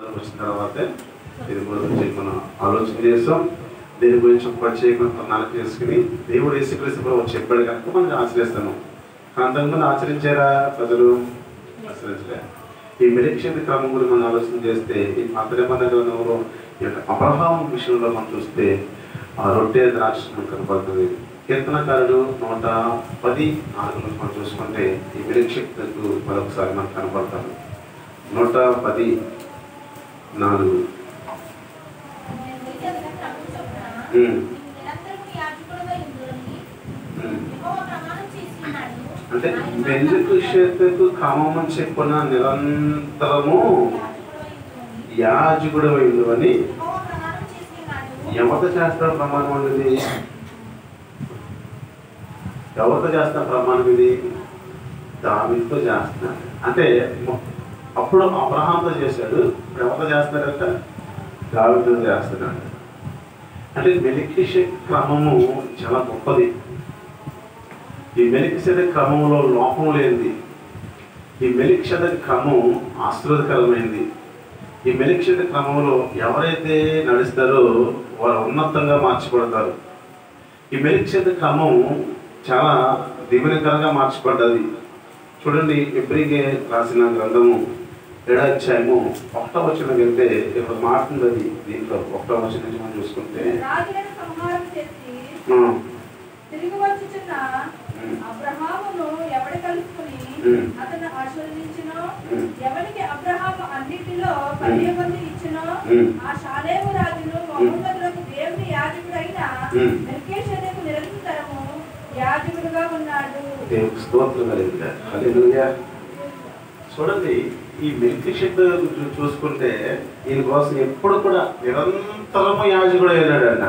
వచ్చిన తర్వాతే దీని గురించి మనం ఆలోచన చేస్తాం. దీని గురించి ఒక ప్రత్యేకమైన ప్రణాళిక చేసుకుని దేవుడు యేసుక్రీస్తు చెప్పాడు కనుక మనం ఆచరిస్తాము. అంతకుముందు ఆచరించారా ప్రజలు? ఆచరించలే. ఈ మెలికిషేతు క్రమం గురించి మనం ఆలోచన చేస్తే ఈ పాత నిబంధన గ్రంథంలో ఈ యొక్క అబ్రహాము విషయంలో మనం చూస్తే ఆ రొట్టె ద్రాక్ష కనపడుతుంది. కీర్తనకారుడు 110:4 మనం చూసుకుంటే ఈ మెలికిషేతుకు మరొకసారి మనకు కనపడతాము. 110:4 అంటే మెలికిషేతుకు క్రమం చెప్పిన నిరంతరము యాజకుడు అని ఎవరితో చేస్తాడు ప్రమాణం అనేది? ఎవరితో చేస్తున్న ప్రమాణం ఇది? దావీదుతో చేస్తున్నాడు. అంటే అప్పుడు అబ్రహాంతో చేశాడు, ఇప్పుడు ఎవరితో చేస్తున్నాడంట? దావీదుతో చేస్తున్నాడు. అంటే మెలికిషేతు క్రమము చాలా గొప్పది. ఈ మెలికిషేతు క్రమంలో లోపం లేనిది. ఈ మెలికిషేతు క్రమం ఆశీర్వాదకరమైనది. ఈ మెలికిషేతు క్రమంలో ఎవరైతే నడుస్తారో వారు ఉన్నతంగా మార్చబడతారు. ఈ మెలికిషేతు క్రమం చాలా దీవెనకరంగా మార్చబడ్డది. చూడండి, ఎబ్రీకి రాసిన గ్రంథము 7వ అధ్యాయము 1వ వచనం వెళ్తే ఇక్కడ మారుతుంది. అది దీంట్లో 1వ వచనం నుంచి మనం చూసుకుంటే అబ్రహామును ఎవడు కలుసుకుని అతను ఆశీర్వదించినో, ఎవరికి అబ్రహాము అన్నిటిలో 10 మంది ఇచ్చినో, ఆ షాలేము రాజును మహోన్నతులకు దేవుని యాజకుడైన మెల్కీషెదెకు నిరంతరము యాజకుడుగా ఉన్నాడు. దేవునికి స్తోత్రం కలుగుతుంది. హల్లెలూయా. చూడండి, ఈ మెల్కీషెదెకు చూసుకుంటే ఈయన కోసం ఎప్పుడు కూడా నిరంతరము యాజకుడు అయినాడు అంట.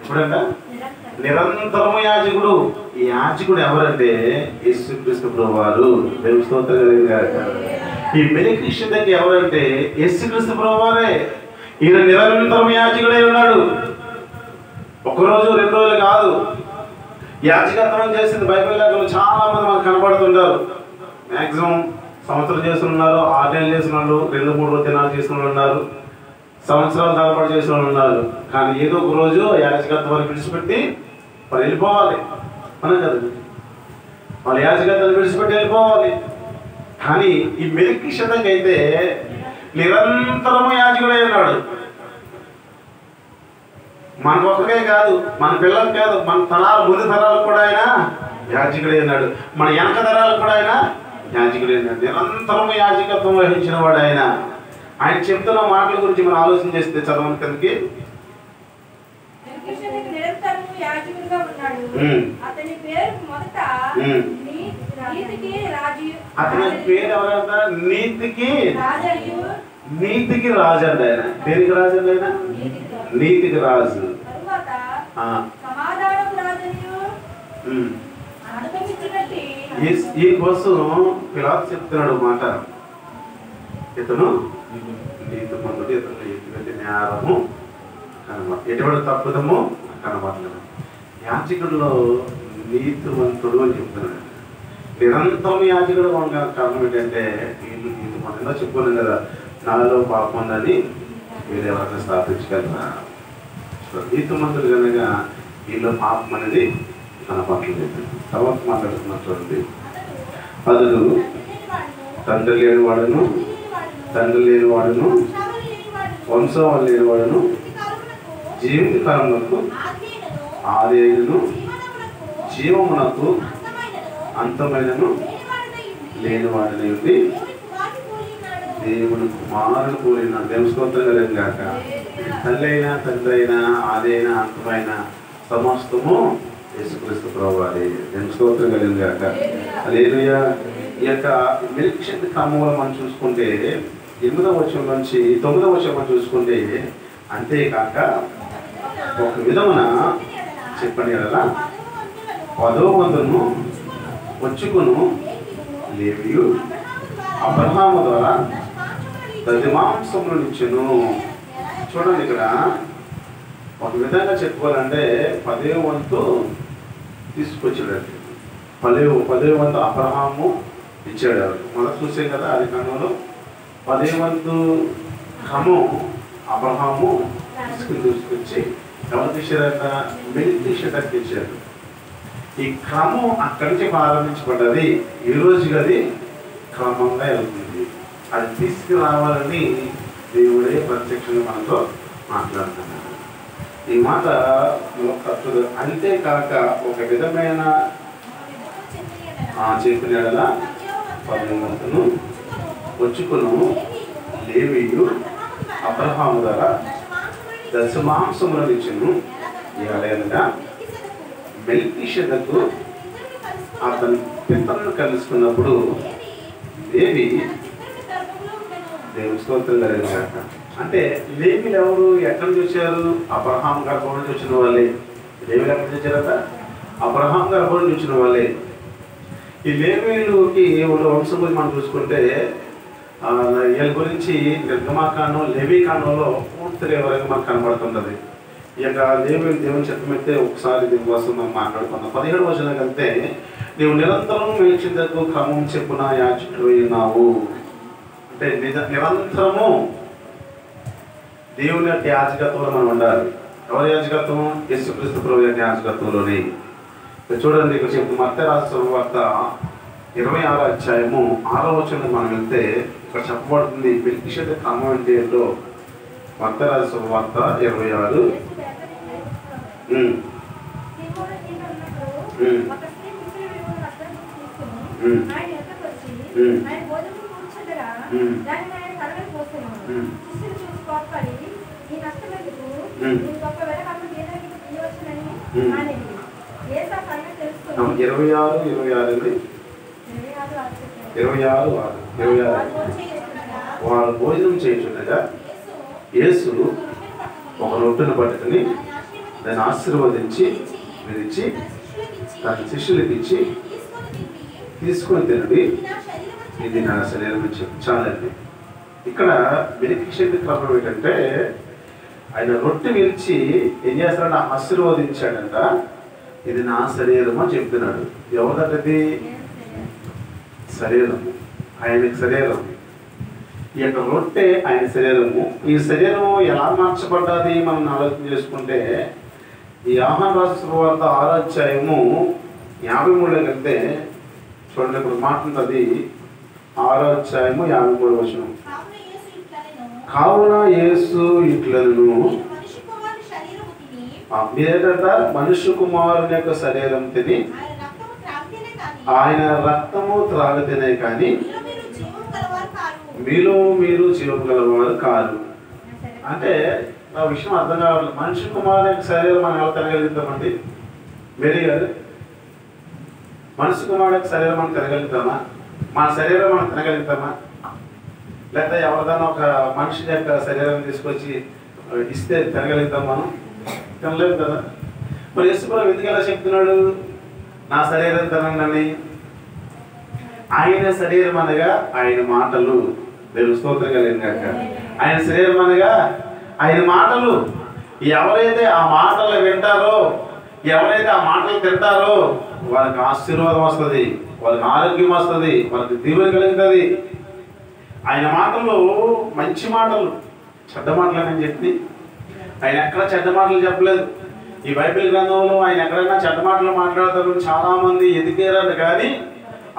ఎప్పుడంట? నిరంతరము యాజకుడు. ఈ యాజకుడు ఎవరంటే యేసుక్రీస్తు ప్రభువారు. దేవునికి స్తోత్రం కలుగుతుంది. ఈ మెల్కీషెదెకు ఎవరంటే యేసుక్రీస్తు ప్రభువారే. ఈయన నిరంతరం యాజకుడై ఉన్నాడు. ఒకరోజు 2 రోజులు కాదు. యాజకత్వం చేసింది బైబిల్ లేఖలు చాలా మంది మనకు కనబడుతుంటారు. మ్యాక్సిమం సంవత్సరం చేస్తున్నారు, 6 నెలలు చేసిన వాళ్ళు, 2-3 దినాలు చేసిన వాళ్ళు ఉన్నారు, సంవత్సరాల తరబడి చేసిన వాళ్ళు ఉన్నారు. కానీ ఏదో ఒక రోజు యాజకత్వాన్ని విడిచిపెట్టి వాళ్ళు వెళ్ళిపోవాలి. మనం కదండి, వాళ్ళు యాజకత్వాన్ని విడిచిపెట్టి వెళ్ళిపోవాలి. కానీ ఈ మెల్కీషెదెకు అయితే నిరంతరము యాజకుడై ఉన్నాడు. మనకు ఒక్కకే కాదు, మన పిల్లలకు కాదు, మన ముందు తరాలకు కూడా ఆయన యాజకుడై ఉన్నాడు. మన వెనక తరాలకు కూడా ఆయన యాజకుడై ఉన్నాడు. నిరంతరము యాజకత్వం వహించిన వాడు ఆయన. ఆయన చెప్తున్న మాటల గురించి మనం ఆలోచన చేస్తే చదవని కిందకి అతని పేరు మొదట అతని పేరు ఎవరంట? నీతికి రాజు అండి ఆయన. దేనికి రాజు అండి ఆయన? నీతికి రాజు. ఈ కోసం పిలాతు చెప్తున్నాడు మాట, ఇతను నీతిమంతుడు, ఇతను ఎటువంటి నేరము ఎటువంటి తప్పుదము కనబడలేదు. యాజకుడిలో నీతిమంతుడు అని చెప్తున్నాడు. నిరంతరం యాజకుడు కారణం ఏంటంటే వీళ్ళు నీతిమంతుగా చెప్పుకున్నాం కదా, నాలో పాపం ఉందని మీరు ఎవరైనా స్థాపించగలరా? నీతిమంతుడు కనుక వీళ్ళు పాపం అనేది కనపడలేదు. తర్వాత మాట్లాడుతున్నా చూడండి. అతడు తండ్రి లేనివాడును, వంశం లేనివాడును, జీవిత కాలమునకు ఆదియైనను జీవమునకు అంతమైనను లేనివాడని ఉండి దేవుడు కుమారుడు పోలిన. దేవుని స్తోత్రం కలిగిన గాక. తల్లి అయినా, తండ్రి అయినా, ఆది అయినా, అంతమైన సమస్తము యేసుక్రీస్తు ప్రభువారే. దేవుని స్తోత్రం కలిగిన గాక. హల్లెలూయా. ఈ యొక్క మెల్కీషెదెకు క్రమంలో మనం చూసుకుంటే 8వ వచనం నుంచి 9వ వచనం మనం చూసుకుంటే, అంతేకాక ఒక విధమున చెప్పండి కదా 10వ వంతును వచ్చుకును లేవియు అబ్రహాము ద్వారా దశమాంసములను ఇచ్చెను. చూడండి, ఇక్కడ ఒక విధంగా చెప్పుకోవాలంటే 10వ వంతు తీసుకొచ్చాడు. 10వ వంతు అబ్రహాము ఇచ్చాడు. మనం చూసాం కదా, అది కాలంలో 10వ వంతు క్రమం అబ్రహాము తీసుకొచ్చి ఎవరికి ఇచ్చారంట? మెల్కీషెదెకుకి ఇచ్చారు. ఈ క్రమం అక్కడి నుంచి ప్రారంభించబడ్డది. ఈ రోజుకి అది క్రమంగా వెళ్తుంది. అది తీసుకురావాలని దేవుడే ప్రత్యక్షంగా మనతో మాట్లాడుతున్నాడు. ఈ మాట అంతేకాక ఒక విధమైన చెప్పిన పదమును వచ్చుకును లేవీయు అబ్రహాము ద్వారా దశమాంసములను ఇచ్చెను. ఎలాగనగా మెల్కీషెదెకు అతని పితరులను కలుసుకున్నప్పుడు లేవి దేవుని స్తోత్రం జరిగినాక. అంటే లేవీలు ఎవరు? ఎక్కడి నుంచి వచ్చారు? అబ్రహాం గర్భం నుంచి వచ్చిన వాళ్ళే. లేవీలు ఎక్కడి నుంచి వచ్చారట? అబ్రహాం గర్భం నుంచి వచ్చిన వాళ్ళే. ఈ లేవీలుకి వంశం గురించి మనం చూసుకుంటే వీళ్ళ గురించి నిర్గమాకాండం లేవీకాండంలో పూర్తిగా వరకు మనకు కనబడుతున్నది. ఇక దేవుని చెప్పమైతే ఒకసారి దీనికోసం మనం మాట్లాడుకున్నాం. 17వ వచనం కంటే నీవు నిరంతరం మెల్కీషెదెకు క్రమం చెప్పున యాజకుడు అయినావు. అంటే నిరంతరము దేవుని యొక్క యాజకత్వంలో మనం ఉండాలి. ఎవరి యాజకత్వం? యేసుక్రీస్తు ప్రభువు యొక్క యాజకత్వంలోని. చూడండి, ఇక్కడ చెప్పు మత్తయి రాసిన సువార్త 26వ అధ్యాయము 6వ వచనం మనం వెళ్తే ఇక్కడ చెప్పబడుతుంది మెల్కీషెదెకు క్రమం అంటే ఏంటో. మత్తయి రాసిన సువార్త 26. వారు భోజనం చేయుచుండగా యేసు ఒక రొట్టెను పట్టుకుని దాన్ని ఆశీర్వదించి విరిచి దాని శిష్యులకు ఇచ్చి తీసుకొని తినండి, ఇది నా శరీరం అని చెప్పి. చాలండి. ఇక్కడ మెల్కీషెదెకు క్రమం ఏంటంటే ఆయన రొట్టె విరిచి ఏం చేస్తాడంటే ఆశీర్వదించాడంట. ఇది నా శరీరం అని చెప్తున్నాడు. ఎవరిదది? శరీరము, ఆయనకి శరీరం. ఈ యొక్క రొట్టె ఆయన శరీరము. ఈ శరీరం ఎలా మార్చబడ్డది మనం ఆలోచన చేసుకుంటే ఈ యోహాను రాసిన సువార్త 6వ అధ్యాయము 53 కంటే చూడండి, ఇప్పుడు మాట్లాడుతుంది 6వ అధ్యాయము 53వ వచనం. కావున యేసు ఇట్లను మీరేట మనుష్య కుమారుని యొక్క శరీరం తిని ఆయన రక్తము త్రాగితేనే కానీ మీలో మీరు జీవం గలవారు కారు. అంటే ఆ విషయం అర్థం కావాలి. మనిషి కుమారుని యొక్క శరీరం మనం ఎలా తినగలుగుతామండి? వేరే కాదు. మనిషి కుమారుడు యొక్క శరీరం మనం తినగలుగుతామా? మన శరీరం మనం తినగలుగుతామా? లేకపోతే ఎవరిదైనా ఒక మనిషి యొక్క శరీరం తీసుకొచ్చి ఇస్తే తినగలుగుతాం మనం? తినలేము కదా. మరి యేసుప్రభువు ఎందుకు ఎలా చెప్తున్నాడు నా శరీరం తినండి? ఆయన శరీరం అనగా ఆయన మాటలు. దేవుని స్తోత్రం కలిగినాక. ఆయన శరీరం అనగా ఆయన మాటలు. ఎవరైతే ఆ మాటలు వింటారో, ఎవరైతే ఆ మాటలు తింటారో వాళ్ళకి ఆశీర్వాదం వస్తుంది, వాళ్ళకి ఆరోగ్యం వస్తుంది, వాళ్ళకి దీవెన కలుగుతుంది. ఆయన మాటలు మంచి మాటలు, చెడ్డ మాటలు అని చెప్పి ఆయన ఎక్కడ చెడ్డ మాటలు చెప్పలేదు. ఈ బైబిల్ గ్రంథంలో ఆయన ఎక్కడైనా చెడ్డ మాటలు మాట్లాడతారు. చాలా మంది ఎదిగారట. కానీ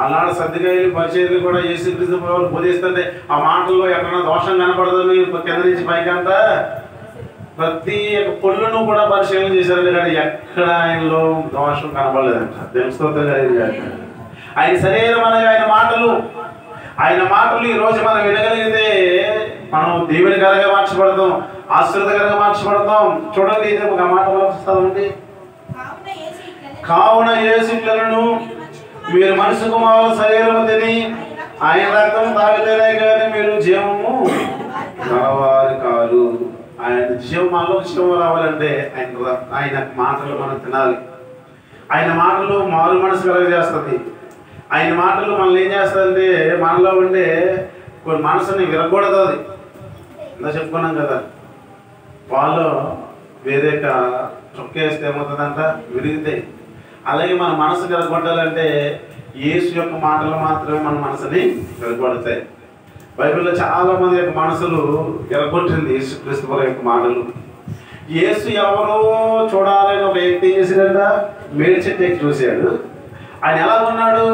అన్నాడు సర్దికాయలు పరిచయాలు కూడా యేసుక్రీస్తు ప్రభువు బోధిస్తుంటే ఆ మాటల్లో ఎక్కడైనా దోషం కనపడదని కింద నుంచి పైకంట ప్రతి పొల్లును కూడా పరిశీలన చేశారంటే కానీ ఎక్కడ ఆయనలో దోషం కనపడలేదంట. దేవుని స్తోత్రం కలిగింది. ఆయన శరీరం అనగా ఆయన మాటలు. ఆయన మాటలు ఈ రోజు మనం వినగలిగితే మనం దీవెనకరంగా మార్చబడతాం, ఆశీర్వాదకరంగా మార్చబడతాం. చూడండి, ఇది ఒక మాట వస్తుంది. కావున యేసు ఇట్లను మీరు మనిషి కుమారుల శరీరము తిని ఆయన రక్తం తాగితేనే కానీ మీరు జీవము గలవారు కాదు. ఆయన జీవం, మనలో జీవం రావాలంటే ఆయన మాటలు మనం తినాలి. ఆయన మాటలు మారు మనసు కలగజేస్తుంది. ఆయన మాటలు మనల్ని ఏం చేస్తుందంటే మనలో ఉండే కొన్ని మనసుని విరగొడుతుంది. ఇందా చెప్పుకున్నాం కదా, వాళ్ళు వేరే చొక్కేస్తే ఏమవుతుందంట విరిగితే. అలాగే మన మనసు విరగొట్టాలంటే యేసు యొక్క మాటలు మాత్రమే మన మనసుని విరగొడతాయి. బైబిల్లో చాలా మంది యొక్క మనసులు ఎరగొట్టింది యేసుక్రీస్తు వారి యొక్క మాటలు. యేసు ఎవరో చూడాలని ఒక వ్యక్తి చేసినంట, మేడి చెట్టు ఎక్కి చూశాడు. ఆయన ఎలా ఉన్నాడు?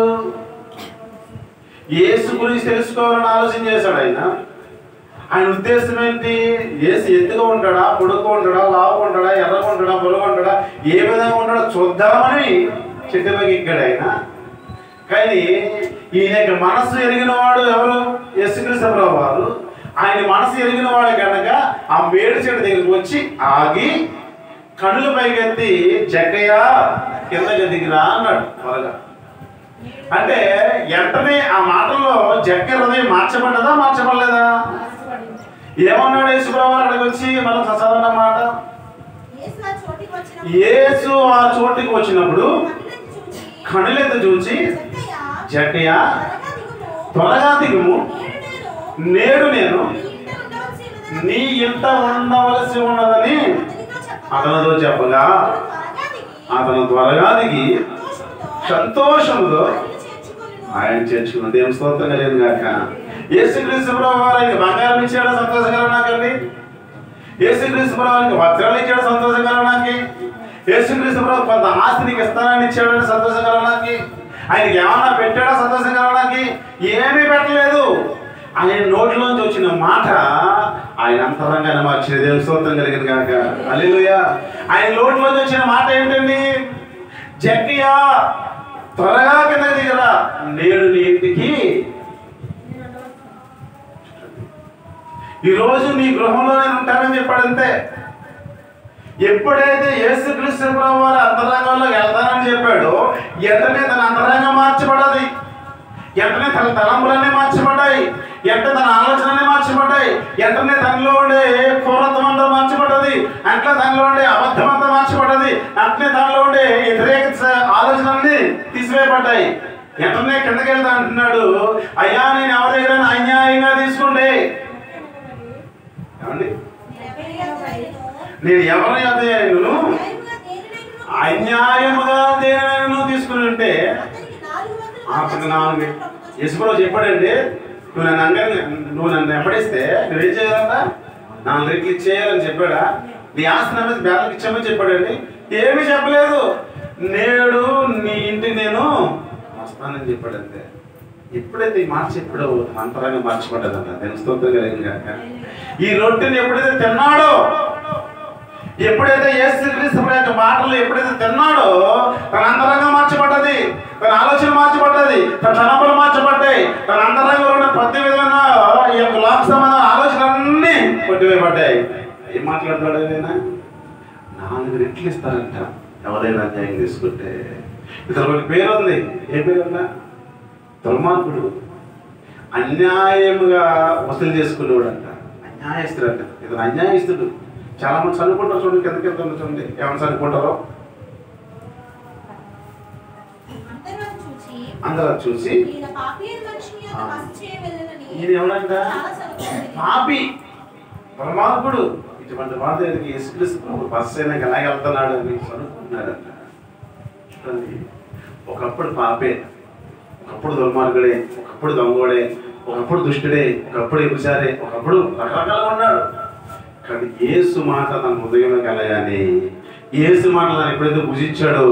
యేసు గురించి తెలుసుకోవాలని ఆలోచన చేశాడు. ఆయన ఉద్దేశం ఏంటి? యేసు ఎత్తుగా ఉంటాడా, పొడుగ్గా ఉంటాడా, లావుగా ఉంటాడా, ఎర్రగా ఉంటాడా, పొలుగా ఉంటాడా, ఏ విధంగా ఉంటాడో చూద్దామని చెట్టు పైకి ఎక్కాడు ఆయన. కానీ ఈయన యొక్క మనస్సు ఎరిగిన వాడు ఎవరు? యేసుక్రీస్తు ప్రభువు వారు. ఆయన మనసు ఎరిగిన వాడు కనుక ఆ మేడి చెట్టు దగ్గరికి వచ్చి ఆగి కనుల పైకెత్తి జక్కయ్య కిందకి దిగిరా అన్నాడు త్వరగా. అంటే వెంటనే ఆ మాటల్లో జక్కయ్య హృదయం మార్చబడ్డదా, మార్చబడలేదా? ఏమన్నాడు యేసు ప్రభువు అక్కడికి వచ్చి? మనం చదవన్న మాట, యేసు ఆ చోటికి వచ్చినప్పుడు కనులెత్తి చూచి జక్కయ్య త్వరగా దిగుము, నేడు నేను నీ ఇంట ఉండవలసి ఉన్నదని అతనితో చెప్పగా అతను త్వరగా దిగి సంతోషంతో ఆయన చేర్చుకున్న దేవుని స్తోత్రం లేదు కాక. యేసుక్రీస్తు ప్రభువు వారికి బంగారం ఇచ్చాడు, సంతోషకరణాకండి. యేసుక్రీస్తు ప్రభువుకి వజ్రాలు ఇచ్చాడు, సంతోషకరణానికి. యేసుక్రీస్తు ప్రభు కొంత ఆస్తినికి ఇస్తానని ఇచ్చాడని సంతోషకరణానికి. ఆయనకి ఏమన్నా పెట్టాడా సంతోషకరణానికి? ఏమీ పెట్టలేదు. ఆయన నోటిలోంచి వచ్చిన మాట ఆయన అంతరంగానే మార్చిన దేవుని స్తోత్రం కలిగిన కాక. హల్లెలూయా. ఆయన నోటిలోంచి వచ్చిన మాట ఏంటండి? జక్కయ్య త్వరగా కిందకి దిగరా, నేడు నీ ఇంటికి. ఈరోజు నీ గృహంలో నేను ఉంటానని చెప్పాడు అంతే. ఎప్పుడైతే యేసుక్రీస్తు ప్రభువు వారి అంతరంగంలో వెళ్తానని చెప్పాడో వెంటనే తన అంతరంగం మార్చబడ్డది. వెంటనే తన తలంపులన్నీ మార్చబడ్డాయి. వెంటనే తన ఆలోచనలన్నీ మార్చబడ్డాయి. వెంటనే తనలో ఉండే క్రూరత్వం అంతా మార్చబడ్డది. అట్లా తనలో ఉండే అబద్ధం అంతా మార్చబడ్డది. అట్లే తనలో ఉండే వ్యతిరేక ఆలోచనలన్నీ తీసివేయబడ్డాయి. వెంటనే కిందకి వెళ్తా అంటున్నాడు, అయ్యా నేను ఎవరి దగ్గర అన్యాయంగా తీసుకుంటే, ఏమండి నేను ఎవరిని అదేను అన్యాయముగా దేనినైనా తీసుకుని ఉంటే అతను 4 యేసుప్రభు చెప్పాడండి, నువ్వు నన్ను ఎప్పడిస్తే నువ్వేం చేయాలంట? 4 రెట్లు ఇచ్చేయాలని చెప్పాడా? నీ ఆస్తి నమ్మేసి బేదలకు ఇచ్చామని చెప్పాడండి? ఏమీ చెప్పలేదు. నేడు నీ ఇంటికి నేను వస్తానని చెప్పాడు అంతే. ఎప్పుడైతే ఈ మాట చెప్పాడో అంతరంగా మార్చబడ్డదన్న నేను స్తోత్రం కలిగిన. ఈ రొట్టెని ఎప్పుడైతే తిన్నాడో, ఎప్పుడైతే యేసుక్రీస్తు యొక్క మాటలు ఎప్పుడైతే తిన్నాడో తన అంతరంగం మార్చబడ్డది, తన ఆలోచన మార్చబడ్డది, తన తలంపులు మార్చబడ్డాయి. తన అంతరంగంలో ఉన్న ప్రతి విధమైన ఈ యొక్క లోక సంబంధ ఆలోచనలన్నీ కొట్టివేయబడ్డాయి. ఏం మాట్లాడతాడు ఆయన? 4 రెట్లు ఇస్తారంట ఎవరైనా అన్యాయం తీసుకుంటే. ఇతను పేరు ఉంది. ఏ పేరు అన్నా? దుర్మార్గుడు, అన్యాయముగా వసూలు చేసుకునేవాడు అంట, అన్యాయస్తుడు అంట. ఇతను అన్యాయస్తుడు. చాలా మంది చదువుకుంటారు చూడండి, కింద కింద చూడండి ఏమైనా చదువుకుంటారో. అందరూ చూసి ఈయన ఎవరంట? పాపి, దుర్మార్గుడు. ఇటువంటి వాళ్ళ దగ్గరికి యేసుక్రీస్తు బస్సు అయినా ఎలాగ వెళ్తున్నాడు అని చదువుకున్నాడంట. చూడండి, ఒకప్పుడు పాపే, ఒకప్పుడు దుర్మార్గుడే, ఒకప్పుడు దొంగోడే, ఒకప్పుడు దుష్టుడే, ఒకప్పుడు ఎపుసారే, ఒకప్పుడు రకరకాలుగా ఉన్నాడు. కానీ యేసు మాట తన హృదయంలో కలగానే, యేసు మాట తను ఎప్పుడైతే భుజించాడో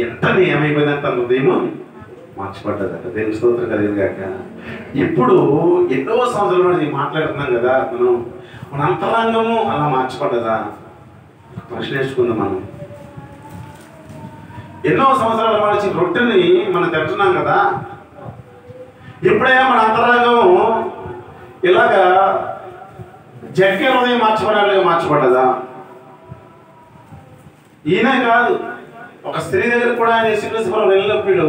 ఎంతని ఏమైపోయిందంటే తన హృదయం మార్చబడ్డదట. దేవుని స్తోత్రం కలిగింది కాక. ఇప్పుడు ఎన్నో సంవత్సరాల నుంచి మాట్లాడుతున్నాం కదా, మన అంతరంగము అలా మార్చబడ్డదా? ప్రశ్న వేసుకుందాం. మనం ఎన్నో సంవత్సరాల నుంచి రొట్టెని మనం తింటున్నాం కదా, ఇప్పుడే మన అంతరంగము ఇలాగా జక్కే హృదయం మార్చబడ్డదా? ఈయనే కాదు, ఒక స్త్రీ దగ్గర కూడా ఆయన యేసుక్రీస్తు ప్రభువు వెళ్ళినప్పుడు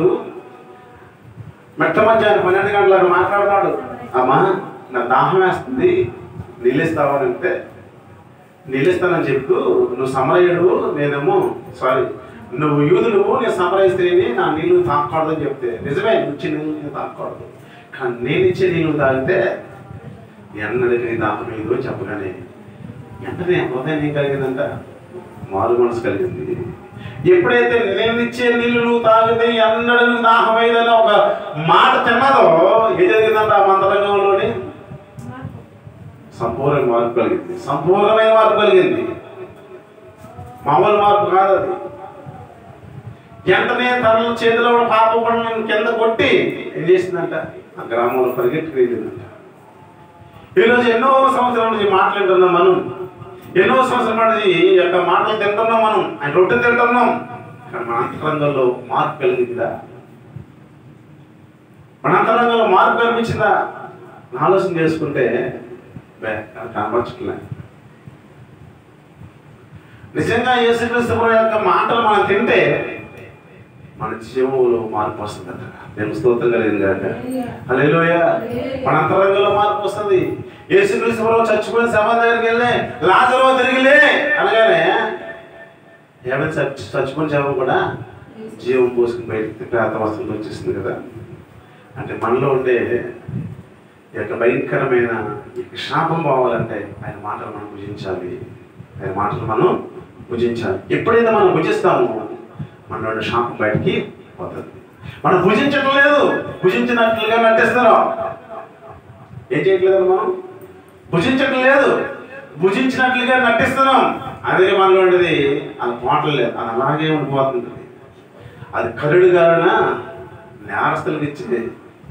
మెట్ట మధ్యాహ్నం 12 గంటలకు మాట్లాడతాడు. అమ్మా నా దాహం వేస్తుంది, నీళ్ళిస్తావా అని అంటే, నీళ్ళిస్తానని చెప్పు, నువ్వు సమరయుడు, నేనేమో నువ్వు యూదుడు, నేను సమరయ స్త్రీని, నా నీళ్ళు తాకూడదని చెప్తే, నిజమే నువ్వు ఇచ్చే నీళ్ళు తాకూడదు, కానీ నేను ఇచ్చే నీళ్ళు తాగితే ఎన్నడికి నీ దాహం లేదు అని చెప్పగానే వెంటనే హృదయం ఏం కలిగిందంట? మారు మనసు కలిగింది. ఎప్పుడైతే నేను ఇచ్చే నీళ్ళు నువ్వు తాగితే ఎన్నడూ దాహం అయ్యేదని ఒక మాట తిన్నదో ఏం జరిగిందంట? ఆ మంతరంగంలోని సంపూర్ణ మార్పు కలిగింది, సంపూర్ణమైన మార్పు కలిగింది. మామూలు మార్పు కాదు అది. వెంటనే తన చేతిలో పాప పనులను కింద కొట్టి ఏం చేసిందంట, ఆ గ్రామంలో పరిగెట్టుకు వెళ్ళిందంట. ఈరోజు ఎన్నో సంవత్సరాల నుంచి మాట్లాడుతున్నాం మనం, ఎన్నో సంవత్సరాల నుంచి యొక్క మాటలు తింటున్నాం మనం, ఆయన రొట్టె తింటున్నాం. కానీ మన అంతరంగంలో మార్పు కలిగిందా? మన అంతరంగంలో మార్పు కనిపించిందా? ఆలోచన చేసుకుంటే కనపరచట్లే. నిజంగా యేసుక్రీస్తు ప్రభువు యొక్క మాటలు మనం తింటే మన జీవంలో మార్పు వస్తుందట. నేను స్తోత్రం కలిగింది కాక హల్లెలూయా. మన అంతరంగంలో మార్పు వస్తుంది. యేసుక్రీస్తు ప్రభువు చచ్చిపోయిన శవం దగ్గరికి వెళ్ళి లాజరు తిరిగిలే అనగానే ఏమైనా చచ్చిపోయిన శవం కూడా జీవం పోసుకుని బయటకు ప్రాత వస్తువులు వచ్చేసింది కదా. అంటే మనలో ఉండే ఈ యొక్క భయంకరమైన శాపం పోవాలంటే ఆయన మాటలు మనం భుజించాలి. ఆయన మాటలు మనం భుజించాలి. ఎప్పుడైతే మనం భుజిస్తామో మనలో ఉండే శాపం బయటికి పోతుంది. మనం భుజించడం లేదు, భుజించినట్లుగా నటిస్తున్నాం. ఏం చేయట్లేదు, మనం భుజించడం లేదు, భుజించినట్లుగా నటిస్తున్నాం. అదే మనలో ఉండేది అది పోవటం లేదు, అది అలాగే ఉండిపోతుంది. అది కరుడు గారున నేరస్తులకు ఇచ్చే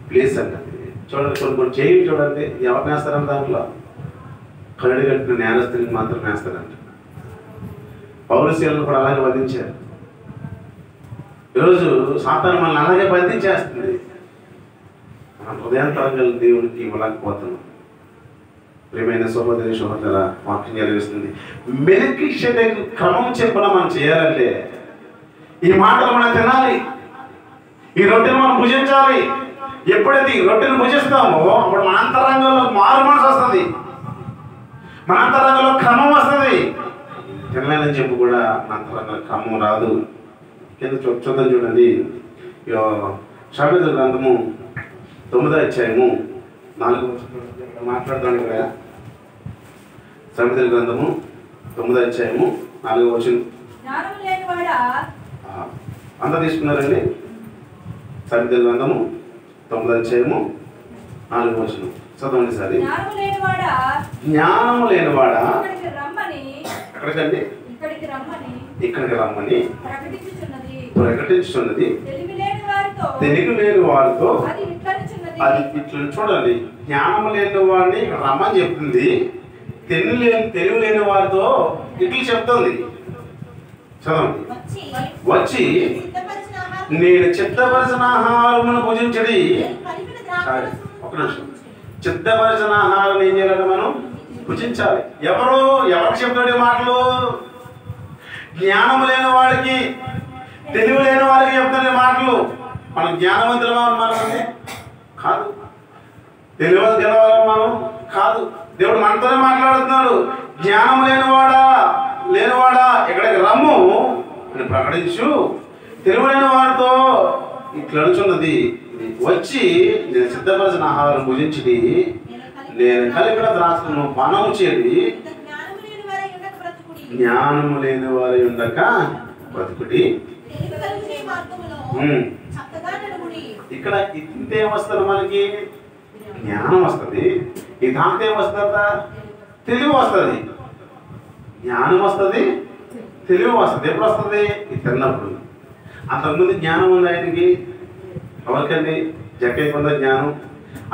ప్లేస్ అంటది. చూడండి, కొన్ని జైలు చూడండి, ఎవరు వేస్తారంట దాంట్లో కరుడు కట్టిన నేరస్తులకు మాత్రం వేస్తారంట. పౌరశీలను కూడా అలాగే బంధించారు. ఈరోజు సాతాను మనల్ని అలాగే బంధించేస్తుంది. మన హృదయాంతరంగం దేవునికి ఇవ్వలేకపోతున్నాం. ప్రియమైన సహోదరి సహోదర, వాక్యం జరిగిస్తుంది. మెల్కీషెదెకు క్రమం చెప్పున మనం చేయాలంటే ఈ మాటలు మనం తినాలి, ఈ రొట్టెను మనం భుజించాలి. ఎప్పుడైతే ఈ రొట్టెను భుజిస్తామో అప్పుడు మన అంతరంగంలో మారు మనసు వస్తుంది, మన అంతరంగంలో క్రమం వస్తుంది. తినలేదని చెప్పి కూడా మన అంతరంగంలో క్రమం రాదు. కింద చూద్దాం చూడండి, సామెతల గ్రంథము 9వ అధ్యాయము 4వ వచనం మాట్లాడతాను కదా. సామెతల గ్రంథము 9వ అధ్యాయము 4వ వచనం. అంతా తీసుకున్నారండి. సామెతల గ్రంథము 9వ అధ్యాయము 4వ వచనం చదవండి సారి. జ్ఞానము లేనివాడా ఎక్కడికండి, ఇక్కడికి రమ్మని ప్రకటించున్నది. తెలివి లేని వారితో అది ఇట్లా చూడండి. జ్ఞానం లేని వాడిని ఇక్కడ రమ్మని చెప్తుంది, తెలివి లేని వారితో ఇట్లా చెప్తుంది. చదవండి. వచ్చి నేను చిత్తపరిచిన ఆహారమును భుజించడి. ఒక నిమిషం. చిత్తపరిచిన ఆహారం ఏం చేయాలంటే మనం భుజించాలి. ఎవరికి చెప్తాడు మాటలు? జ్ఞానం లేని వాడికి, తెలివి లేని వారికి చెప్తాడు మాటలు. మనం జ్ఞానవంతులుగా మనం కాదు, తెలివి గెలవాలని మనం కాదు. దేవుడు మనతోనే మాట్లాడుతున్నాడు. జ్ఞానం లేనివాడా ఇక్కడికి రమ్ము అని ప్రకటించు. తెలివి లేని వారితో ఇట్లా అడుచున్నది. వచ్చి నేను సిద్ధపరిచిన ఆహారం భుజించి నేను కలిపిన ద్రాక్షను పానము చేయండి. జ్ఞానము లేని వారి ఉండక బ్రతుకుడి. ఇక్కడ ఇంత ఏమొస్తుంది, మనకి జ్ఞానం వస్తుంది. ఈ దాంతో ఏమొస్తుందట, తెలివి వస్తుంది. జ్ఞానం వస్తుంది, తెలివి వస్తుంది. ఎప్పుడు వస్తుంది? ఇది తిన్నప్పుడు. అంతకుముందు జ్ఞానం ఉంది ఆయనకి. ఎవరికండి? జక్కయ్యకు ఉందా జ్ఞానం?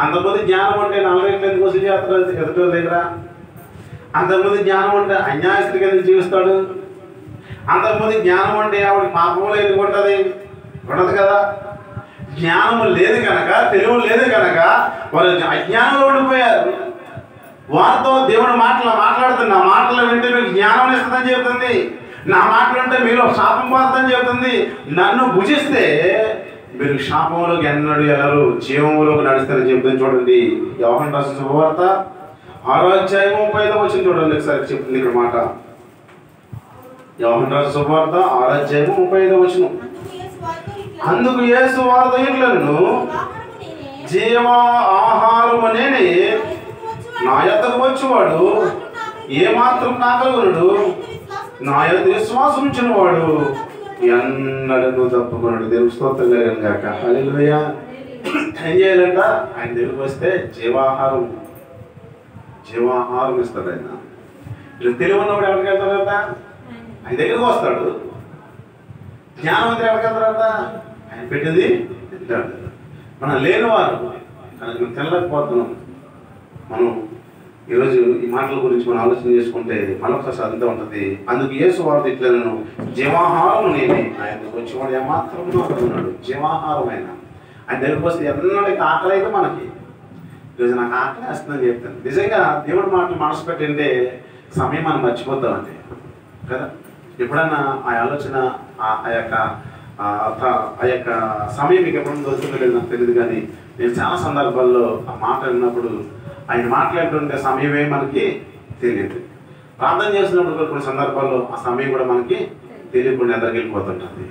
అంతకుముందు జ్ఞానం అంటే 4 ఎందుకు వసూలు చేస్తారు ఎదుటి దగ్గర? అంతకుముందు జ్ఞానం అంటే అన్యాయస్తుడికి ఎందుకు జీవిస్తాడు? అంతకుముందు జ్ఞానం అంటే ఆవిడ పాపంలో ఎందుకు ఉంటుంది? ఉండదు కదా. జ్ఞానము లేదు కనుక, తెలివి లేదు కనుక వారు అజ్ఞానంలో ఉండిపోయారు. వారితో దేవుడు మాట్లాడుతుంది. నా మాటలు వింటే మీకు జ్ఞానం ఇస్తుందని చెబుతుంది. నా మాటలు అంటే మీలో శాపం పోతుందని చెబుతుంది. నన్ను భుజిస్తే మీరు శాపంలోకి ఎన్నడూ వెళ్ళరు, జీవంలోకి నడుస్తారని చెప్తుంది. చూడండి, యోహాను రాసిన శుభవార్త 6వ అధ్యాయం 35వ వచనం చూడండి ఒకసారి చెప్తుంది ఇక్కడ మాట. యోహాను రాసిన శుభవార్త 6వ అధ్యాయం 35వ వచనం. అందుకు యేసు వారితో ఇట్లను, జీవ ఆహారము నేనే, నా యొద్దకు వచ్చేవాడు ఏమాత్రం నాకలుగునడు, నా యొద్ద విశ్వాసం ఉంచిన వాడు ఎన్నడూ తప్పుకున్నాడు. దేవుని స్తోత్రం కలిగిన గాక హల్లెలూయా. ఏం చేయాలంట? ఆయన దగ్గరికి వస్తే జీవాహారం, జీవాహారం ఇస్తాడు ఆయన. ఇలా తెలివి ఉన్నప్పుడు ఎవరికి వెళ్తాడట? ఆయన దగ్గరికి వస్తాడు. జ్ఞానవంతుడు ఎవరికి వెళ్తాడట? ఆయన పెట్టింది తింటాడు. మనం లేనివారు మనం తినలేకపోతున్నాం. మనం ఈరోజు ఈ మాటల గురించి మనం ఆలోచన చేసుకుంటే మరొకసారి అంతా ఉంటుంది. అందుకు యేసు వారు ఇట్లను జీవాహారం నేనే, ఆయనకు వచ్చేవాడు ఏమాత్రం ఉన్నాడు జీవాహారం ఆయన. ఆయన దగ్గరికి వస్తే ఎన్నడికి ఆకలి అయితే మనకి ఈరోజు నాకు ఆకలి వేస్తుందని చెప్తాను. నిజంగా దేవుడి మాటలు మనసు పెట్టింటే సమయం మనం మర్చిపోతామండి కదా. ఎప్పుడన్నా ఆ ఆలోచన ఆ యొక్క సమయం మీకు ఎప్పుడు దొరుకుతుందో లేదు నాకు తెలియదు, కానీ నేను చాలా సందర్భాల్లో ఆ మాట విన్నప్పుడు ఆయన మాట్లాడుతుంటే సమయమే మనకి తెలియదు. ప్రార్థన చేసినప్పుడు కొన్ని సందర్భాల్లో ఆ సమయం కూడా మనకి తెలియకుండా ఎదరికి వెళ్ళిపోతుంటుంది.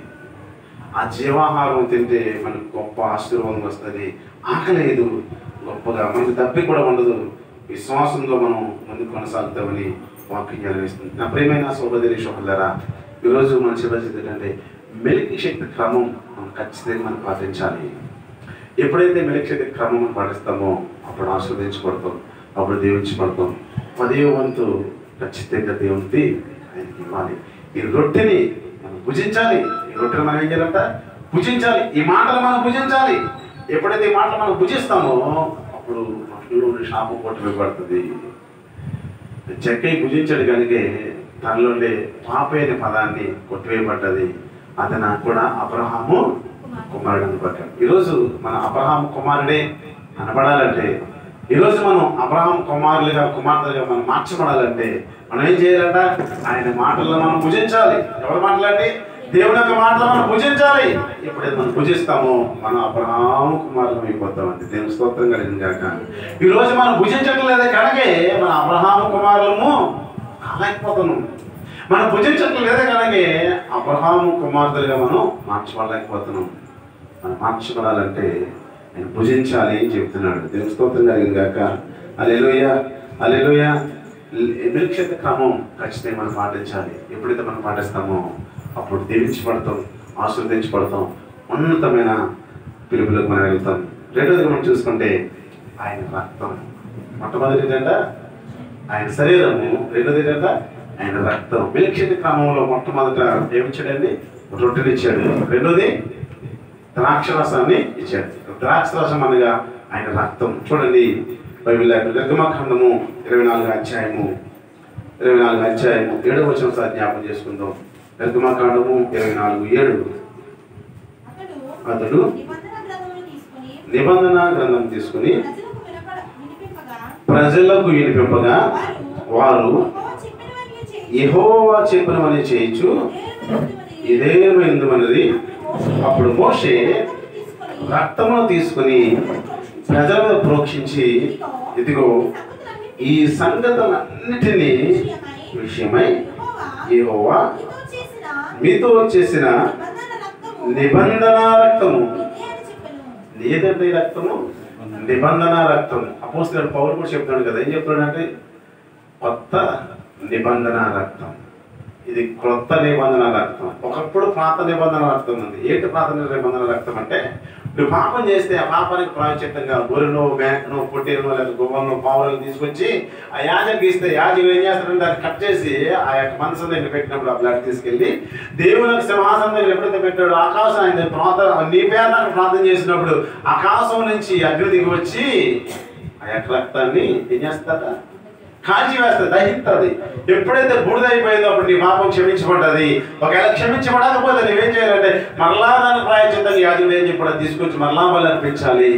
ఆ జీవాహారం తింటే మనకు గొప్ప ఆశీర్వాదం వస్తుంది. ఆకలేదు గొప్పగా మనకి దప్పి కూడా ఉండదు. విశ్వాసంలో మనం ముందుకు కొనసాగుతామని వాక్యం జరగిస్తుంది. నా ప్రియమైన సోదరి సోదరులారా, ఈరోజు మన చివరి ఏంటంటే మెల్కీషెదెకు క్రమం మనం ఖచ్చితంగా మనం పాటించాలి. ఎప్పుడైతే మెల్కీషెదెకు క్రమం మనం పాటిస్తామో అప్పుడు ఆస్వాదించబడతాం, అప్పుడు దీవించబడతాం. 10వ వంతు ఖచ్చితంగా దేవునికి ఆయనకి ఇవ్వాలి. ఈ రొట్టెని మనం భుజించాలి. ఈ రొట్టెని మనం ఏం చేయాలంట? భుజించాలి. ఈ మాటలు మనం భుజించాలి. ఎప్పుడైతే ఈ మాటలు మనం భుజిస్తామో అప్పుడు మనలో శాపం కొట్టివేయబడుతుంది. చెక్కై భుజించాడు కనుక తనలోనే పాపే అనే పదాన్ని కొట్టివేయబడ్డది. అతను కూడా అబ్రహాము కుమారుడు అనబడ్డాడు. ఈరోజు మన అబ్రహాము కుమారుడే అనబడాలంటే, ఈరోజు మనం అబ్రహాం కుమారులుగా కుమార్తెలుగా మనం మార్చబడాలంటే మనం ఏం చేయాలంట? ఆయన మాటల్లో మనం భుజించాలి. ఎవరు మాట్లాడి? దేవుని యొక్క మాటలు మనం భుజించాలి. ఎప్పుడైతే మనం భుజిస్తామో మనం అబ్రహాము కుమారులు అయిపోతామండి. దేవుని స్తోత్రం కలిగింది కాక. ఈరోజు మనం భుజించట్లేదే కనుకే మన అబ్రహాము కుమారులము కాలేకపోతున్నాం. మనం భుజించట్లేదే కనుకే అబ్రహాము కుమార్తెలుగా మనం మార్చబడలేకపోతున్నాం. మనం మార్చబడాలంటే ఆయన భుజించాలి అని చెప్తున్నాడు. దేవుని స్తోత్రం కలిగింది కాక. హల్లెలూయా, హల్లెలూయా. మెల్కీషెదెకు క్రమం ఖచ్చితంగా మనం పాటించాలి. ఎప్పుడైతే మనం పాటిస్తామో అప్పుడు దీవించబడతాం, ఆశీర్వదించబడతాం, ఉన్నతమైన పిలుపులకు మనం వెళ్తాం. రెండోది మనం చూసుకుంటే ఆయన రక్తం. మొట్టమొదటి ఏంటంటే ఆయన శరీరము, రెండోది ఏంటంటే ఆయన రక్తం. మెల్కీషెదెకు క్రమంలో మొట్టమొదట ఏమిచ్చాడండి? రొట్టెని ఇచ్చాడు. రెండోది ద్రాక్షరసాన్ని ఇచ్చాడు. ద్రాక్షరసం అనగా ఆయన రక్తం. చూడండి బైబిల్ నిర్గమకాండము 24వ అధ్యాయము 7వ వచనం సార్ జ్ఞాపకం చేసుకుందాం. నిర్గమకాండము 24:7. అతడు నిబంధన గ్రంథం తీసుకుని ప్రజలకు వినిపింపగా వారు యెహోవా చెప్పినవని చేయించు ఇదేమైందన్నది. అప్పుడు మోషే రక్తమును తీసుకుని ప్రజల మీద ప్రోక్షించి, ఇదిగో ఈ సంగతులన్నిటినీ విషయమై యెహోవా మీతో చేసిన నిబంధన రక్తము. ఏదంటే రక్తము? నిబంధన రక్తం. అపోస్తలుడు పౌలు కూడా చెప్తున్నాడు కదా. ఏం చెప్తున్నాడంటే కొత్త నిబంధన రక్తం. ఇది క్రొత్త నిబంధన రక్తం. ఒకప్పుడు పాత నిబంధన రక్తం ఉంది. ఏంటి పాత నిబంధన రక్తం అంటే, నువ్వు పాపం చేస్తే ఆ పాపానికి ప్రాయశ్చిత్తంగా గొర్రెను, మేకను, పొట్టేను లేదా గువ్వలను, పావులను తీసుకొచ్చి ఆ యాజకు ఇస్తే యాజకుడు ఏం చేస్తాడంటే దాన్ని కట్ చేసి ఆ యొక్క మనసు దగ్గర పెట్టినప్పుడు ఆ బ్లడ్ తీసుకెళ్ళి దేవునికి సింహాసనం దగ్గర ఎప్పుడైతే పెట్టాడు, ఆకాశం ఆయన నీ పేరు నాకు ప్రార్థన చేసినప్పుడు ఆకాశం నుంచి అగ్ని దిగి వచ్చి ఆ యొక్క రక్తాన్ని ఏం చేస్తాడ? కాల్చి వేస్తుంది, దహిస్తుంది. ఎప్పుడైతే బూడిదైపోయిందో అప్పుడు నీ పాపం క్షమించబడ్డది. ఒకవేళ క్షమించబడకపోతే నువ్వేం చేయాలంటే మరలా దాన్ని ప్రాయశ్చిత్తంగా యాజకుడు ఏం చెప్పడం తీసుకొచ్చి మరలా బలి అర్పించాలి.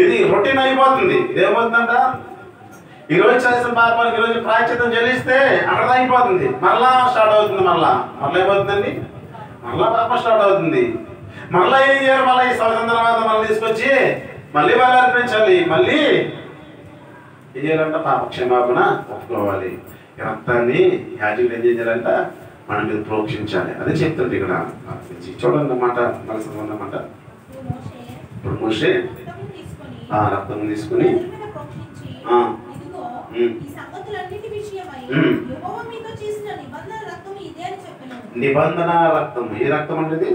ఇది రొటీన్ అయిపోతుంది. ఇదేమవుతుందంట? ఈరోజు చేసిన పాపానికి ఈరోజు ప్రాయశ్చిత్తం చెల్లిస్తే అక్కడ అయిపోతుంది. మరలా స్టార్ట్ అవుతుంది. మరలా ఏమవుతుందండి? మరలా పాపం స్టార్ట్ అవుతుంది. మరలా ఏం చేయాలి? మళ్ళీ ఈ సంవత్సరం తర్వాత మళ్ళీ తీసుకొచ్చి మళ్ళీ బలి అర్పించాలి. మళ్ళీ ఏం చేయాలంట? పాప క్షమాపణ ఒప్పుకోవాలి. రక్తాన్ని యాజకుడు ఏం చేయాలంట? మన మీద ప్రోక్షించాలి. అదే చెప్తుంది ఇక్కడ. చూడండి అన్నమాట, మనసు అన్నమాట. ఇప్పుడు మోషే రక్తం తీసుకుని నిబంధన రక్తం. ఏ రక్తం అనేది?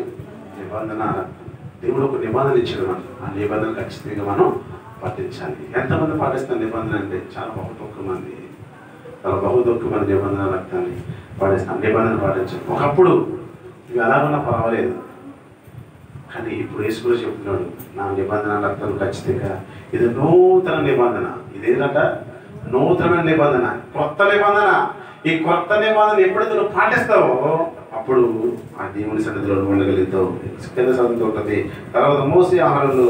నిబంధన రక్తం. దేవుడు ఒక నిబంధన ఇచ్చాడు. మనం ఆ నిబంధన ఖచ్చితంగా మనం పాటించాలి. ఎంతమంది పాటిస్తారు నిబంధన అంటే? చాలా తక్కువ మంది నిబంధన రక్తాన్ని పాటిస్తాం. నిబంధన పాటించాలి. ఒకప్పుడు ఇవి ఎలాగన్నా పర్వాలేదు, కానీ ఇప్పుడు యేసు చెప్తున్నాడు, నా నిబంధన రక్తం ఖచ్చితంగా ఇది నూతన నిబంధన. ఇదేంటంట? నూతన నిబంధన, కొత్త నిబంధన. ఈ కొత్త నిబంధన ఎప్పుడైతే నువ్వు పాటిస్తావో అప్పుడు ఆ దేవుని సన్నిధిలో ఉండగలుగుతావు. కింద చదువుతూ ఉంటుంది. తర్వాత మోసే ఆహారంలో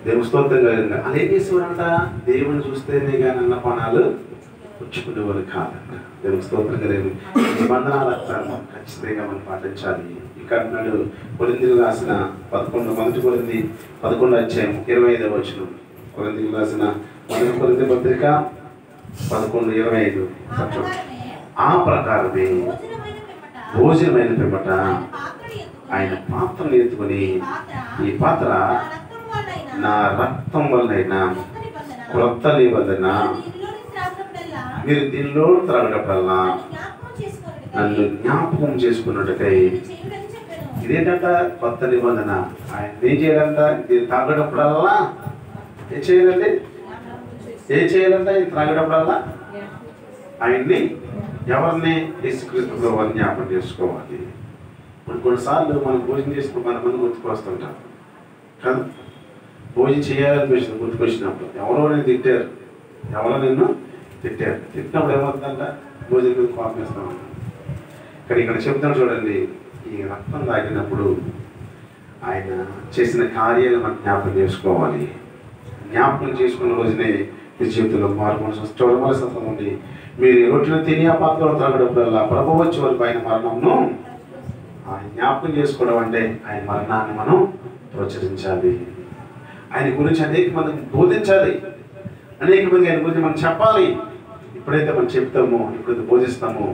దేవుని స్తోత్రం కలిగింది. అదేం చేసేవారంట? దేవుని చూస్తేనే కానీ అన్నపానాలు పుచ్చుకునేవారు కాదంట. దేవుని స్తోత్రం కలిగింది. నిబంధన రక్తాన్ని ఖచ్చితంగా మనం పాటించాలి. ఇక్కడ అంటున్నాడు కొరింథీయులకు రాసిన 11 అధ్యాయం 25వ వచనం. కొరింథీయులకు రాసిన 1 కొరింథీ పత్రిక 11:25. ఆ ప్రకారమే భోజనమైన పిమ్మట ఆయన పాత్రను ఎత్తుకొని, ఈ పాత్ర నా రక్తం వలనైనా క్రొత్త నిబంధన, మీరు దీనిలో త్రాగటప్పుడల్లా నన్ను జ్ఞాపకం చేసుకున్నట్టుకై. ఇదేంటంట? కొత్త నిబంధన. ఆయన ఏం చేయాలంట? ఇది తాగేటప్పుడల్లా ఏం చేయాలండి? ఏం చేయాలంట? ఇది త్రాగేటప్పుడల్లా ఆయన్ని, ఎవరిని? యేసుక్రీస్తు ప్రభువుని జ్ఞాపకం చేసుకోవాలి. కొన్నిసార్లు మనం భోజనం చేసుకుని మన మంది గుర్తుకొస్తుంటాం కదా. భోజనం చేయాలనిపిస్తుంది. గుర్తుకొచ్చినప్పుడు ఎవరో నేను తిట్టారు, ఎవరో నిన్ను తిట్టారు. తిట్టినప్పుడు ఏమవుతుందంట? భోజనం మీద కోపం వేస్తాం. కానీ ఇక్కడ చెప్తాను చూడండి, ఈ రక్తం తాగినప్పుడు ఆయన చేసిన కార్యాలు మనం జ్ఞాపకం చేసుకోవాలి. జ్ఞాపకం చేసుకున్న రోజునే మీ జీవితంలో మార్పు చూడవలసి ఉంది. మీరు రొట్టెలు తిని ఆ పాత్రలో త్రాగడప్పుడల్లా ప్రభువు వచ్చే వరకు ఆయన మరణంను ఆయన జ్ఞాపకం చేసుకోవడం అంటే ఆయన మరణాన్ని మనం ప్రోత్సహించాలి. ఆయన గురించి అనేక మందికి బోధించాలి. అనేక మంది ఆయన గురించి మనం చెప్పాలి. ఎప్పుడైతే మనం చెప్తామో, ఎప్పుడైతే బోధిస్తామో,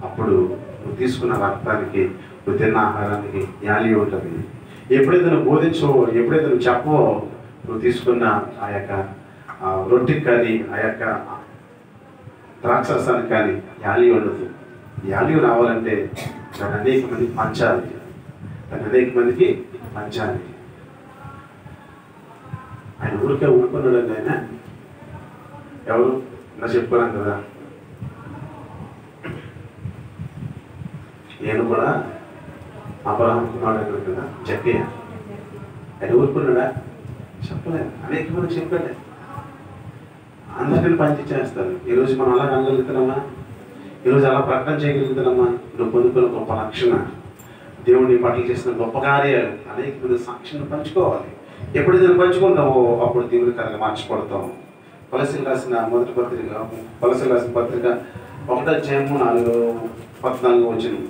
అప్పుడు నువ్వు తీసుకున్న రక్తానికి, నువ్వు తిన్న ఆహారానికి వాల్యూ ఉంటుంది. ఎప్పుడైతే నువ్వు బోధించవో, ఎప్పుడైతే నువ్వు చెప్పవో, నువ్వు తీసుకున్న ఆ యొక్క రొట్టెకి కానీ, ఆ యొక్క ద్రాక్షరసానికి కానీ వాల్యూ ఉండదు. వాల్యూ రావాలంటే దాన్ని అనేక మందికి పంచాలి. ఆయన ఊరికే ఊరుకున్నాడండి. ఆయన ఎవరు నా చెప్పుకున్నాను కదా, నేను కూడా అబ్రహాం కుమారుడు కదా జక్కయ్య. ఆయన ఊరుకున్నాడా? చెప్పలేదు. అనేక మంది చెప్పాడు. అందరికీ పంచిచ్చేస్తారు. ఈరోజు మనం అలా అనగలుగుతున్నామా? ఈరోజు అలా ప్రకటన చేయగలుగుతున్నామా? నువ్వు పొందుకున్న గొప్ప రక్షణ, దేవుడిని పట్ల చేసిన గొప్ప కార్యాలు, అనేక మంది సాక్షిని పంచుకోవాలి. ఎప్పుడైతే పంచుకుంటామో అప్పుడు దేవుడి కనుక మార్చిపడతాము. కొలసీలు రాసిన పత్రిక 1 అధ్యాయం 4-14 వచ్చింది.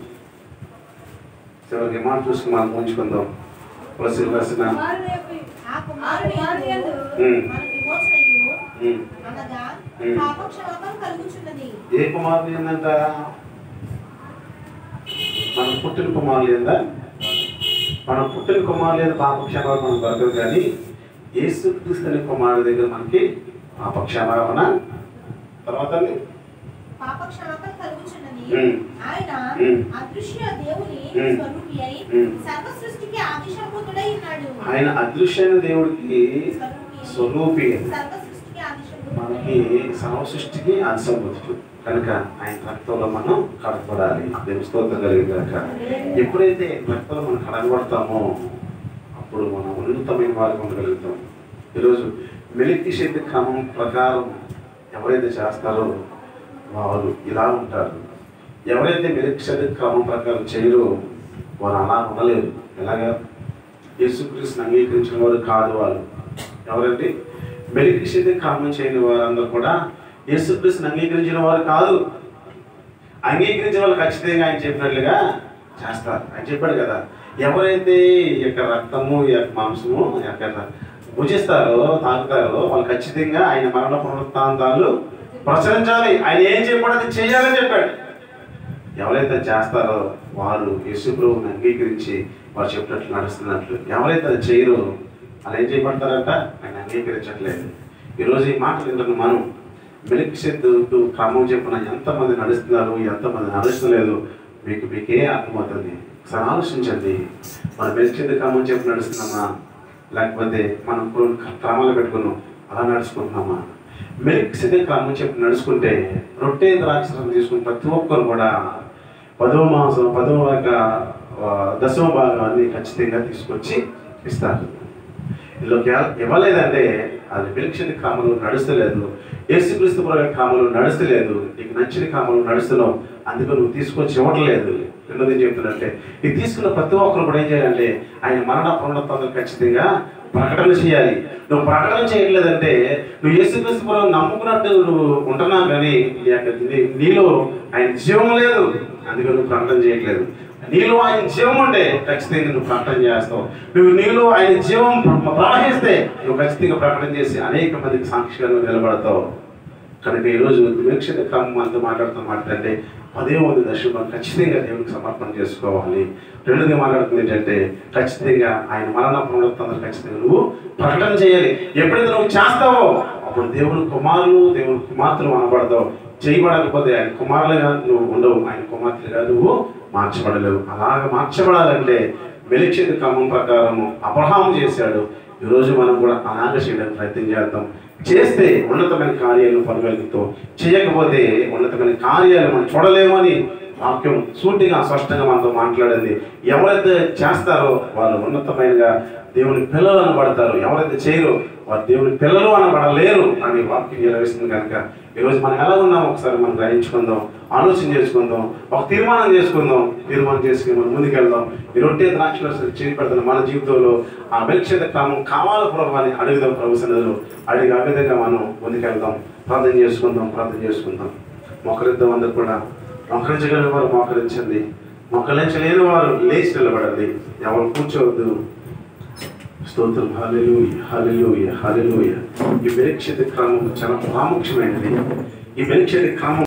చివరికి మాట చూసుకుని మనం ఉంచుకుందాం. కొలసీలు రాసిన ఏ కుమారుడు ఏందంట? మనం పుట్టిన కుమారులు ఏందా? మనం పుట్టిన కుమారులు ఏదో పాపక్షమాపణ మనం దొరకదు. కానీ యేసుక్రీస్తు అనే కుమారుడి దగ్గర మనకి పాపక్షమాపణ, తర్వాత ఆయన అదృశ్యమైన దేవుడికి స్వరూపి, మనకి సర్వ సృష్టికి అధిసంభూతుడు కనుక ఆయన రక్తంలో మనం కడగబడాలి. దేవుని స్తోత్రం కలిగినాక ఎప్పుడైతే రక్తంలో మనం కడగబడతామో అప్పుడు మనం ఉన్నతమైన వారికి ఉండగలుగుతాం. ఈరోజు మెల్కీషెదెకు క్రమం ప్రకారం ఎవరైతే చేస్తారో వారు ఇలా ఉంటారు. ఎవరైతే మెల్కీషెదెకు క్రమం ప్రకారం చేయరో వారు అలా ఉండలేరు. ఎలాగా? యేసుక్రీస్తుని అంగీకరించిన వారు కాదు వాళ్ళు. ఎవరంటే మెల్కీషెదెకు క్రమం చేయని వారందరూ కూడా యేసుక్రీస్తుని అంగీకరించిన వారు కాదు. అంగీకరించిన వాళ్ళు ఖచ్చితంగా ఆయన చెప్పినట్లుగా చేస్తారు. ఆయన చెప్పాడు కదా, ఎవరైతే ఈ యొక్క రక్తము, ఈ యొక్క మాంసము భుజిస్తారో, తాగుతారో వాళ్ళు ఖచ్చితంగా ఆయన మరణ పునరుత్థానాలు ప్రచురించాలి. ఆయన ఏం చెప్పాడు అది చేయాలని చెప్పాడు. ఎవరైతే చేస్తారో వారు యేసు ప్రభువుని అంగీకరించి వారు చెప్పినట్లు నడుస్తున్నట్లు. ఎవరైతే అది చేయరో అలా ఏం చేయబడతారంట? ఆయన అంగీకరించట్లేదు. ఈరోజు ఈ మాటలు వింటున్న మనం మెల్కీషెదెకు క్రమం చెప్పిన ఎంతమంది నడుస్తున్నారు, ఎంతమంది నడుస్తలేదు, మీకే అర్థమవుతుంది. ఒకసారి ఆలోచించండి. మనం మెల్కీషెదెకు క్రమం చెప్పి నడుస్తున్నామా, లేకపోతే మనం క్రమాలు పెట్టుకున్నాం అలా నడుచుకుంటున్నామా? మెల్కీషెదెకు క్రమం చెప్పి నడుచుకుంటే రొట్టె ద్రాక్షరసం తీసుకుని ప్రతి ఒక్కరు కూడా 10వ మాసం 10వ దశమ భాగాన్ని ఖచ్చితంగా తీసుకొచ్చి ఇస్తారు. వీళ్ళకి ఇవ్వలేదంటే అది మెల్కీషెదెకు క్రమంలో నడుస్తలేదు, యేసుక్రీస్తు ప్రభువు క్రమంలో నడుస్తలేదు, నీకు నచ్చిన క్రమంలో నడుస్తున్నావు, అందుకని నువ్వు తీసుకొచ్చి ఇవ్వట్లేదు. రెండోది ఏం చెప్తున్నట్టే, ఇది తీసుకున్న ప్రతి ఒక్కరు కూడా ఏం చేయాలంటే ఆయన మరణ పునరుత్థానం ఖచ్చితంగా ప్రకటన చేయాలి. నువ్వు ప్రకటన చేయట్లేదంటే నువ్వు యేసుక్రీస్తు ప్రభువుని నమ్ముకున్నట్టు నువ్వు ఉంటున్నావు, కానీ నీలో ఆయన జీవం లేదు, అందుకని నువ్వు ప్రకటన చేయట్లేదు. నీలో ఆయన జీవం ఉంటే ఖచ్చితంగా నువ్వు ప్రకటన చేస్తావు. నువ్వు నీలో ఆయన జీవం ప్రవహిస్తే నువ్వు ఖచ్చితంగా ప్రకటన చేసి అనేక మందికి సాక్షిగా నువ్వు నిలబడతావు. కనుక ఈరోజు మెల్కీషెదెకు క్రమం అంతా మాట్లాడుతున్నమాట 10వ దశలో ఖచ్చితంగా దేవునికి సమర్పణ చేసుకోవాలి. రెండోది మాట్లాడుతుంది ఏంటంటే ఖచ్చితంగా ఆయన మరణ పునరుత్థానం ఖచ్చితంగా నువ్వు ప్రకటన చేయాలి. ఎప్పుడైతే నువ్వు చేస్తావో అప్పుడు దేవుని కుమారులు దేవుని కుమార్తెలు అనబడతావు. చేయబడకపోతే ఆయన కుమారులుగా నువ్వు ఉండవు, ఆయన కుమార్తెలుగా నువ్వు మార్చబడలేవు. అలాగ మార్చబడాలంటే మెల్కీషెదెకు క్రమం ప్రకారము అబ్రహాము చేశాడు. ఈరోజు మనం కూడా అలాగ చేయడానికి ప్రయత్నం చేద్దాం. చేస్తే ఉన్నతమైన కార్యాలను పొందగలుగుతాం, చేయకపోతే ఉన్నతమైన కార్యాలు మనం చూడలేమని వాక్యం సూటిగా స్పష్టంగా మనతో మాట్లాడింది. ఎవరైతే చేస్తారో వాళ్ళు ఉన్నతమైనగా దేవుని పిల్లలు అనబడతారు, ఎవరైతే చేయరో వారు దేవుని పిల్లలు అనబడలేరు అని వాక్యం నెరవేరుస్తుంది. కనుక ఈరోజు మనం ఎలా ఉన్నాం ఒకసారి మనం గ్రహించుకుందాం, ఆలోచన చేసుకుందాం, ఒక తీర్మానం చేసుకుందాం. తీర్మానం చేసుకుని మనం ముందుకెళ్దాం. ఈ రొట్టె ద్రాక్షరసం చేపడుతున్న మన జీవితంలో ఆ మెల్కీషెదెకు క్రమం కావాలి ప్రభు అని అడుగుదాం. ప్రభు సన్నిధిలో అడిగి ఆ విధంగా మనం ముందుకెళ్దాం. ప్రార్థన చేసుకుందాం. మోకరిద్దాం. అందరూ కూడా మోకరించగలిగిన వారు మోకరించండి, మోకరించలేని వారు లేచి నిలబడండి, ఎవరు కూర్చోవద్దు. స్తోత్రం. హల్లెలూయా. ఈ మెల్కీషెదెకు క్రమం చాలా ప్రాముఖ్యమైనది. ఈ మెల్కీషెదెకు క్రమం